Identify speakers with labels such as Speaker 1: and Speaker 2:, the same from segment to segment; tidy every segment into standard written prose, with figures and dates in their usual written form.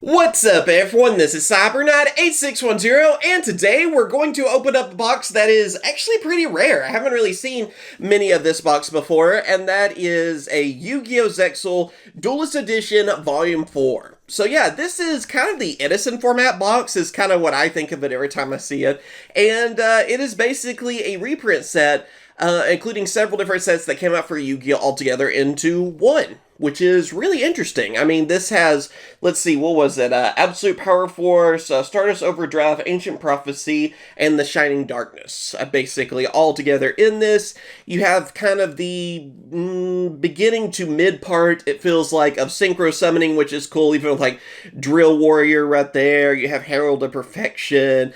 Speaker 1: What's up everyone, this is Cyberknight8610, and today we're going to open up a box that is actually pretty rare. I haven't really seen many of this box before, and that is a Yu-Gi-Oh! Zexal Duelist Edition Vol.4. So yeah, this is kind of the Edison format box, is kind of what I think of it every time I see it, and it is basically a reprint set, including several different sets that came out for Yu-Gi-Oh! Altogether into one, which is really interesting. I mean, this has, let's see, what was it? Absolute Power Force, Stardust Overdrive, Ancient Prophecy, and The Shining Darkness, basically all together in this. You have kind of the beginning to mid part, it feels like, of Synchro Summoning, which is cool, even with like Drill Warrior right there. You have Herald of Perfection,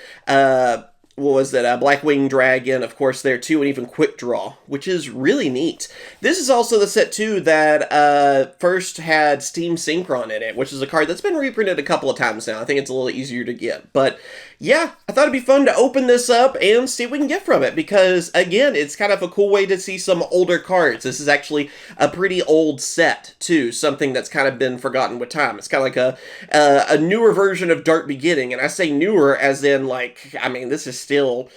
Speaker 1: what was that, Blackwing Dragon, of course, there too, and even Quick Draw, which is really neat. This is also the set, too, that first had Steam Synchron in it, which is a card that's been reprinted a couple of times now. I think it's a little easier to get. But, yeah, I thought it'd be fun to open this up and see what we can get from it, because, again, it's kind of a cool way to see some older cards. This is actually a pretty old set, too, something that's kind of been forgotten with time. It's kind of like a newer version of Dark Beginning, and I say newer as in, like, I mean, this is still,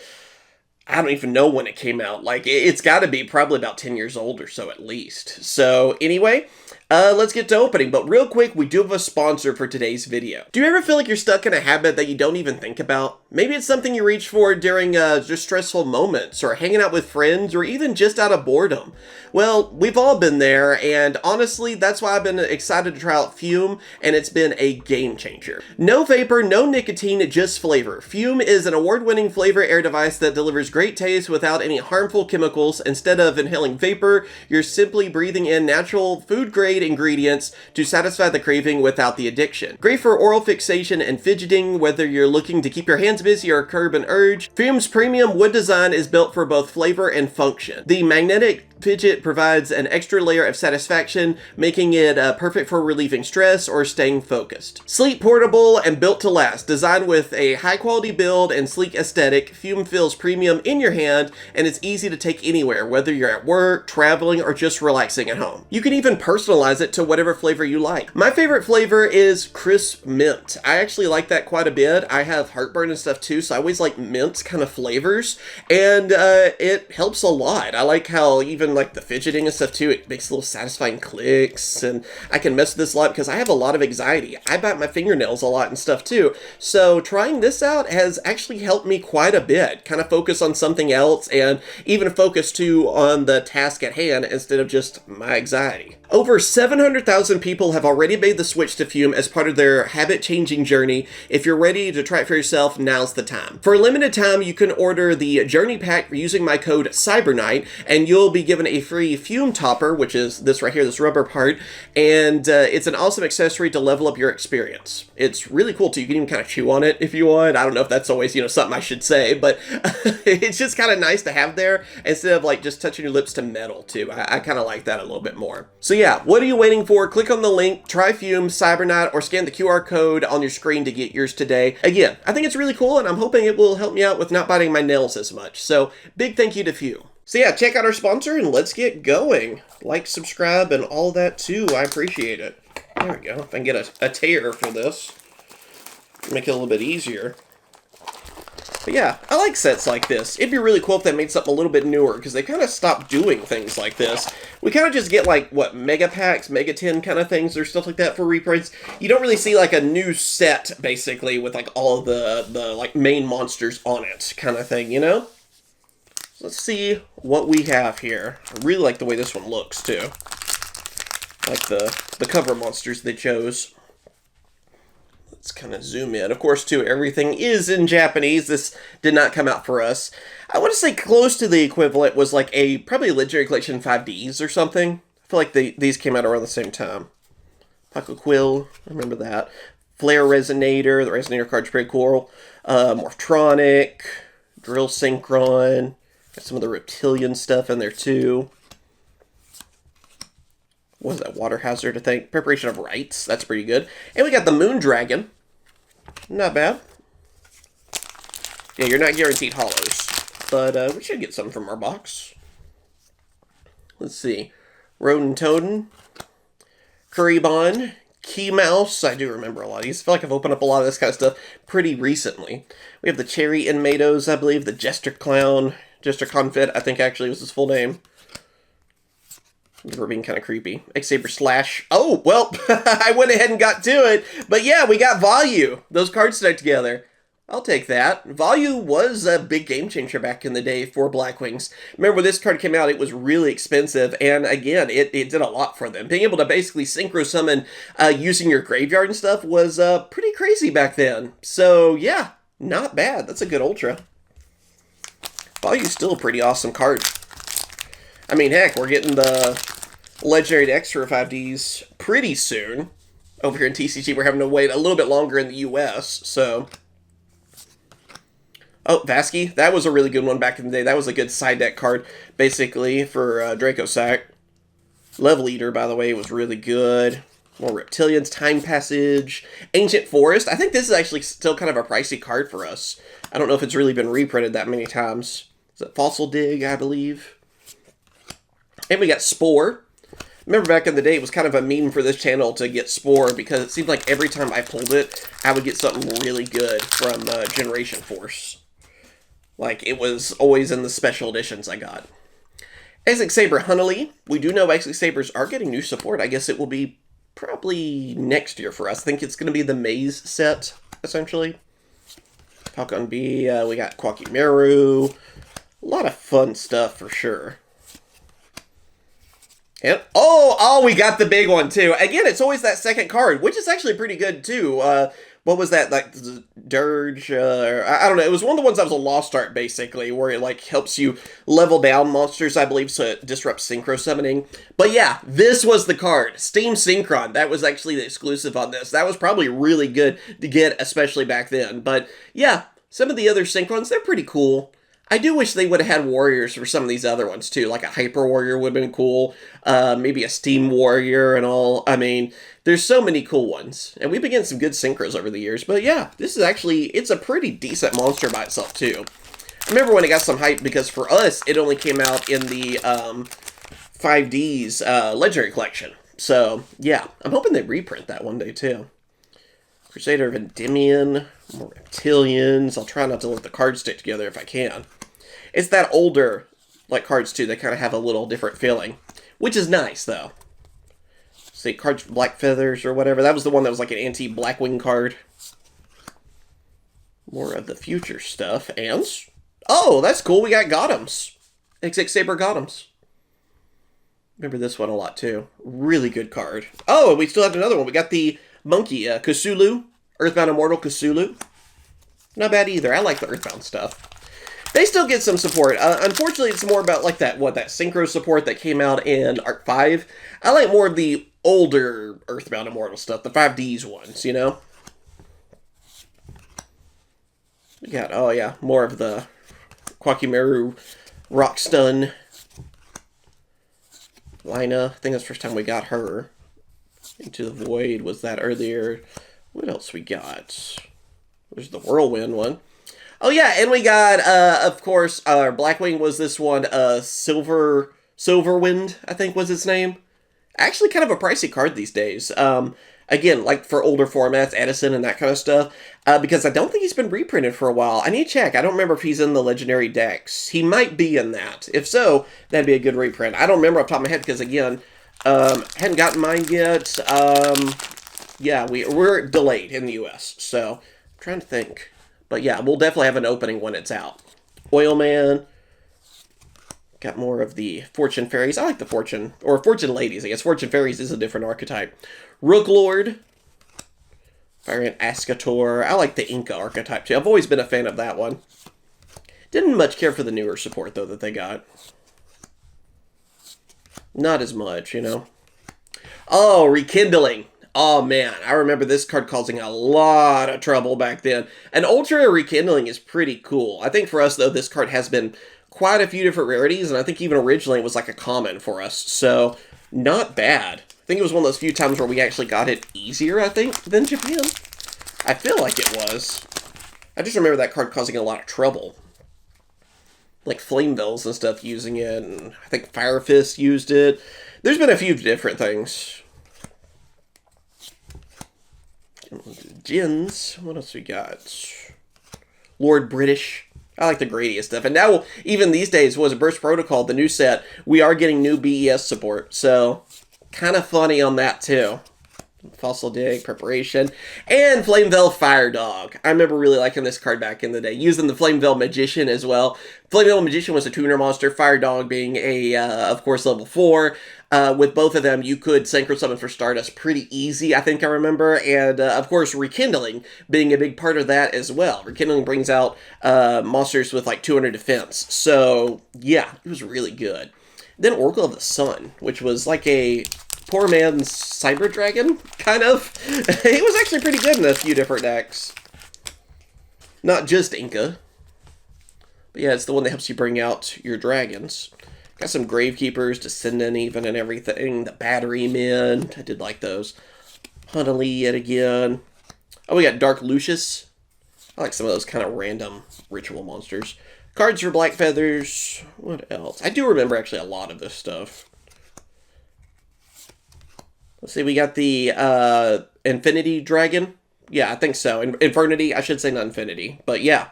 Speaker 1: I don't even know when it came out. Like, it's got to be probably about 10 years old or so at least. So anyway, let's get to opening. But real quick, we do have a sponsor for today's video. Do you ever feel like you're stuck in a habit that you don't even think about? Maybe it's something you reach for during just stressful moments, or hanging out with friends, or even just out of boredom. Well, we've all been there, and honestly, that's why I've been excited to try out Fume, and it's been a game changer. No vapor, no nicotine, just flavor. Fume is an award-winning flavor air device that delivers great taste without any harmful chemicals. Instead of inhaling vapor, you're simply breathing in natural food-grade ingredients to satisfy the craving without the addiction. Great for oral fixation and fidgeting, whether you're looking to keep your hands busy or curb an urge. Fume's premium wood design is built for both flavor and function. The magnetic fidget provides an extra layer of satisfaction, making it perfect for relieving stress or staying focused. Sleek, portable, and built to last. Designed with a high-quality build and sleek aesthetic, Fume feels premium in your hand, and it's easy to take anywhere, whether you're at work, traveling, or just relaxing at home. You can even personalize it to whatever flavor you like. My favorite flavor is crisp mint. I actually like that quite a bit. I have heartburn and stuff too, so I always like mint kind of flavors, and it helps a lot. I like how even like the fidgeting and stuff too, it makes little satisfying clicks, and I can mess with this a lot because I have a lot of anxiety. I bite my fingernails a lot and stuff too, so trying this out has actually helped me quite a bit, kind of focus on something else, and even focus too on the task at hand instead of just my anxiety. Over 700,000 people have already made the switch to Fume as part of their habit-changing journey. If you're ready to try it for yourself, now's the time. For a limited time, you can order the Journey Pack using my code Cyberknight, and you'll be given a free Fume topper, which is this right here, this rubber part, and it's an awesome accessory to level up your experience. It's really cool too. You can even kind of chew on it if you want. I don't know if that's always, something I should say, but it's just kind of nice to have there instead of like just touching your lips to metal too. I kind of like that a little bit more. So yeah, what are you waiting for? Click on the link, try Fume, Cyberknight, or scan the QR code on your screen to get yours today. Again, I think it's really cool, and I'm hoping it will help me out with not biting my nails as much. So big thank you to Fume. So yeah, check out our sponsor and let's get going. Like, subscribe, and all that too. I appreciate it. There we go. If I can get a tear for this, make it a little bit easier. But yeah, I like sets like this. It'd be really cool if they made something a little bit newer, because they kind of stopped doing things like this. We kind of just get like, what, mega packs, mega tin kind of things, or stuff like that for reprints. You don't really see like a new set, basically, with like all of the like main monsters on it kind of thing, Let's see what we have here. I really like the way this one looks, too. I like the cover monsters they chose. Let's kind of zoom in. Of course, too, everything is in Japanese. This did not come out for us. I want to say close to the equivalent was like probably a Legendary Collection 5Ds or something. I feel like these came out around the same time. Paco Quill, remember that. Flare Resonator, the Resonator card's pretty cool. Morphtronic, Drill Synchron. Got some of the reptilian stuff in there, too. What was that? Water Hazard, I think. Preparation of Rites. That's pretty good. And we got the Moon Dragon. Not bad. Yeah, you're not guaranteed hollows. But we should get some from our box. Let's see. Rodent Totem. Kuribon. Key Mouse. I do remember a lot of these. I feel like I've opened up a lot of this kind of stuff pretty recently. We have the Cherry Inmatos, I believe. The Jester Clown. Jester Confit, I think actually was his full name. We're being kind of creepy. X-Saber Slash. Oh, well, I went ahead and got to it. But yeah, we got Volume. Those cards stuck together. I'll take that. Volume was a big game changer back in the day for Blackwings. Remember when this card came out, it was really expensive, and again, it did a lot for them. Being able to basically synchro summon using your graveyard and stuff was pretty crazy back then. So yeah, not bad. That's a good Ultra. Volume's still a pretty awesome card. I mean, heck, we're getting the Legendary Extra 5Ds pretty soon. Over here in TCG, we're having to wait a little bit longer in the US, so... Oh, Vasky. That was a really good one back in the day. That was a good side deck card, basically, for Draco Sack. Level Eater, by the way, was really good. More Reptilians, Time Passage, Ancient Forest. I think this is actually still kind of a pricey card for us. I don't know if it's really been reprinted that many times. Is it Fossil Dig, I believe? And we got Spore. Remember back in the day, it was kind of a meme for this channel to get Spore, because it seemed like every time I pulled it, I would get something really good from Generation Force. Like, it was always in the special editions I got. X-Saber Huntley. We do know X-Sabers are getting new support. I guess it will be probably next year for us. I think it's going to be the Maze set, essentially. Falcon B. We got Quakimeru. A lot of fun stuff for sure. And, oh, we got the big one, too. Again, it's always that second card, which is actually pretty good, too. What was that, like, Dirge? I don't know. It was one of the ones that was a Lost Art, basically, where it, like, helps you level down monsters, I believe, so it disrupts Synchro Summoning. But yeah, this was the card. Steam Synchron. That was actually the exclusive on this. That was probably really good to get, especially back then. But yeah, some of the other Synchrons, they're pretty cool. I do wish they would have had warriors for some of these other ones, too. Like a Hyper Warrior would have been cool. Maybe a Steam Warrior and all. I mean, there's so many cool ones. And we've been getting some good synchros over the years. But yeah, this is actually, it's a pretty decent monster by itself, too. I remember when it got some hype, because for us, it only came out in the 5D's Legendary Collection. So, yeah, I'm hoping they reprint that one day, too. Crusader of Endymion, more Reptilians. I'll try not to let the cards stick together if I can. It's that older, like, cards, too. They kind of have a little different feeling, which is nice, though. See, cards Black Feathers or whatever. That was the one that was like an anti-Blackwing card. More of the future stuff. And, oh, that's cool. We got Gothams. X-Saber Gothams. Remember this one a lot, too. Really good card. Oh, and we still have another one. We got the Monkey, Cthulhu. Earthbound Immortal Cthulhu. Not bad either. I like the Earthbound stuff. They still get some support. Unfortunately, it's more about like that Synchro support that came out in Arc 5. I like more of the older Earthbound Immortal stuff, the 5Ds ones, you know? We got, oh yeah, more of the Quakimeru Rock Stun. Lina, I think that's the first time we got her. Into the Void was that earlier. What else we got? There's the Whirlwind one. Oh yeah, and we got, of course, Blackwing was this one, Silverwind, I think was its name. Actually kind of a pricey card these days. Again, like for older formats, Edison and that kind of stuff, because I don't think he's been reprinted for a while. I need to check. I don't remember if he's in the Legendary decks. He might be in that. If so, that'd be a good reprint. I don't remember off the top of my head because, again, hadn't gotten mine yet. Yeah, we're delayed in the US, so I'm trying to think. But yeah, we'll definitely have an opening when it's out. Oilman. Got more of the Fortune Fairies. I like the Fortune Ladies. I guess Fortune Fairies is a different archetype. Rooklord. Variant Ascator. I like the Inca archetype too. I've always been a fan of that one. Didn't much care for the newer support though that they got. Not as much, you know. Oh, Rekindling. Oh man, I remember this card causing a lot of trouble back then. An Ultra Rekindling is pretty cool. I think for us though, this card has been quite a few different rarities, and I think even originally it was like a common for us, so not bad. I think it was one of those few times where we actually got it easier, I think, than Japan. I feel like it was. I just remember that card causing a lot of trouble. Like Flamevilles and stuff using it, and I think Fire Fist used it. There's been a few different things. Jins. What else we got? Lord British. I like the Gradius stuff. And now, even these days, was a Burst Protocol, the new set, we are getting new BES support. So, kind of funny on that, too. Fossil Dig, Preparation, and Flamevell Fire Dog. I remember really liking this card back in the day, using the Flamevell Magician as well. Flamevell Magician was a tuner monster, Fire Dog being a, of course, level 4. With both of them, you could Synchro Summon for Stardust pretty easy, I think I remember, and of course, Rekindling being a big part of that as well. Rekindling brings out monsters with like 200 defense, so yeah, it was really good. Then Oracle of the Sun, which was like a poor man's Cyber Dragon, kind of. It was actually pretty good in a few different decks. Not just Inca. But yeah, it's the one that helps you bring out your dragons. Got some Gravekeepers, Descendant even, and everything. The Battery Men, I did like those. Huntley yet again. Oh, we got Dark Lucius. I like some of those kind of random ritual monsters. Cards for Black Feathers. What else? I do remember actually a lot of this stuff. Let's see, we got the Infinity Dragon. Yeah, I think so. Infernity, I should say not Infinity. But yeah.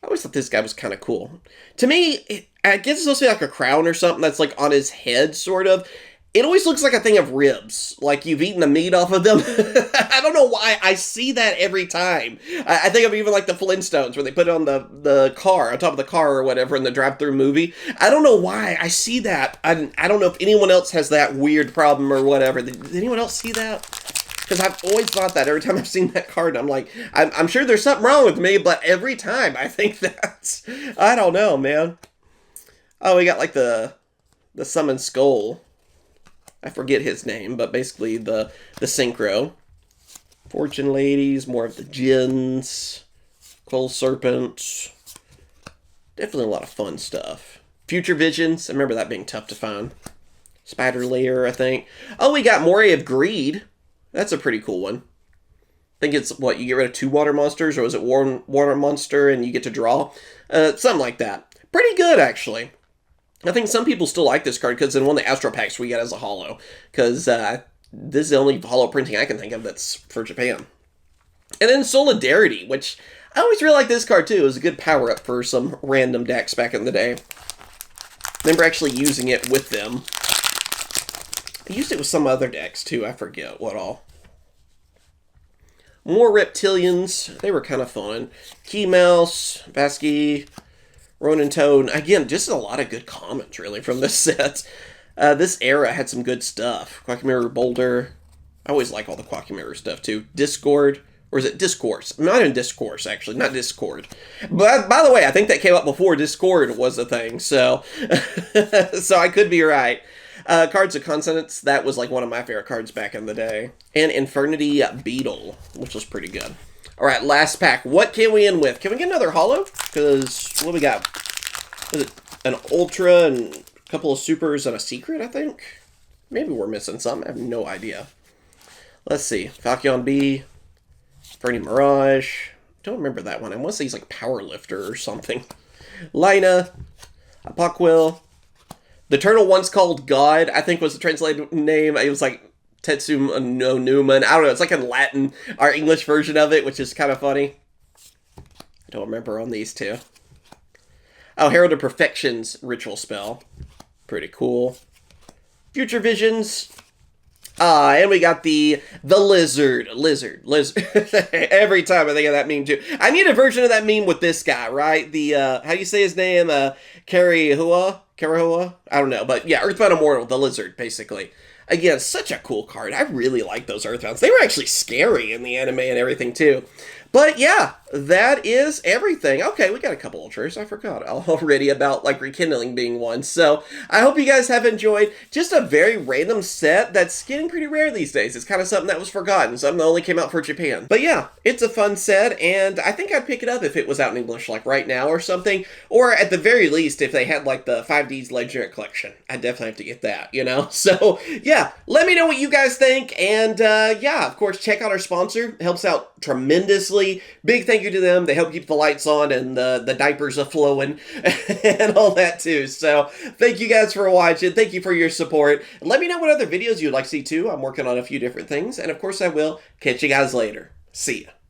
Speaker 1: I always thought this guy was kind of cool. To me, I guess it's supposed to be like a crown or something that's like on his head, sort of. It always looks like a thing of ribs. Like you've eaten the meat off of them. I don't know why. I see that every time. I think of even like the Flintstones where they put it on the car, on top of the car or whatever in the drive-thru movie. I don't know why. I see that. I don't know if anyone else has that weird problem or whatever. Did anyone else see that? Because I've always thought that every time I've seen that card. I'm like, I'm sure there's something wrong with me, but every time I think that. I don't know, man. Oh, we got like the Summon Skull. I forget his name, but basically the Synchro. Fortune Ladies, more of the Djinns. Cold Serpent. Definitely a lot of fun stuff. Future Visions, I remember that being tough to find. Spider Lair, I think. Oh, we got Moray of Greed. That's a pretty cool one. I think it's, what, you get rid of 2 water monsters, or is it one water monster and you get to draw? Something like that. Pretty good, actually. I think some people still like this card because in one of the Astro Packs we got as a holo. Because this is the only holo printing I can think of that's for Japan. And then Solidarity, which I always really like this card too. It was a good power-up for some random decks back in the day. I remember actually using it with them. I used it with some other decks too. I forget what all. More Reptilians. They were kind of fun. Key Mouse, Vasky, Ronin Toad. Again, just a lot of good comments, really, from this set. This era had some good stuff. Quackimirror Boulder. I always like all the Quackimirror stuff, too. Discord. Or is it Discourse? Not in Discourse, actually. Not Discord. But, by the way, I think that came up before Discord was a thing, so... so I could be right. Cards of Consonants. That was, like, one of my favorite cards back in the day. And Infernity Beetle, which was pretty good. Alright, last pack. What can we end with? Can we get another holo? Because, what do we got? Is it an Ultra and a couple of Supers and a Secret, I think? Maybe we're missing something. I have no idea. Let's see. Falcon B. Fernie Mirage. Don't remember that one. I want to say he's like Power Lifter or something. Lina. Apoquil. The turtle once called God, I think was the translated name. It was like Tetsu no Newman. I don't know. It's like in Latin, our English version of it, which is kind of funny. I don't remember on these two. Oh, Herald of Perfection's ritual spell. Pretty cool. Future Visions. And we got the Lizard. Every time I think of that meme too. I need a version of that meme with this guy, right? The, how do you say his name? Karihua? I don't know. But yeah, Earthbound Immortal, the Lizard, basically. Again, such a cool card. I really like those Earthbounds. They were actually scary in the anime and everything too. But yeah, that is everything. Okay, we got a couple Ultras. I forgot already about like Rekindling being one. So I hope you guys have enjoyed just a very random set that's getting pretty rare these days. It's kind of something that was forgotten. Something that only came out for Japan. But yeah, it's a fun set, and I think I'd pick it up if it was out in English like right now or something. Or at the very least, if they had like the 5 5D's Legendary Collection. I definitely have to get that, you know? So, yeah, let me know what you guys think. And, yeah, of course, check out our sponsor. It helps out tremendously. Big thank you to them. They help keep the lights on and the diapers are flowing and all that, too. So, thank you guys for watching. Thank you for your support. And let me know what other videos you'd like to see, too. I'm working on a few different things. And, of course, I will catch you guys later. See ya.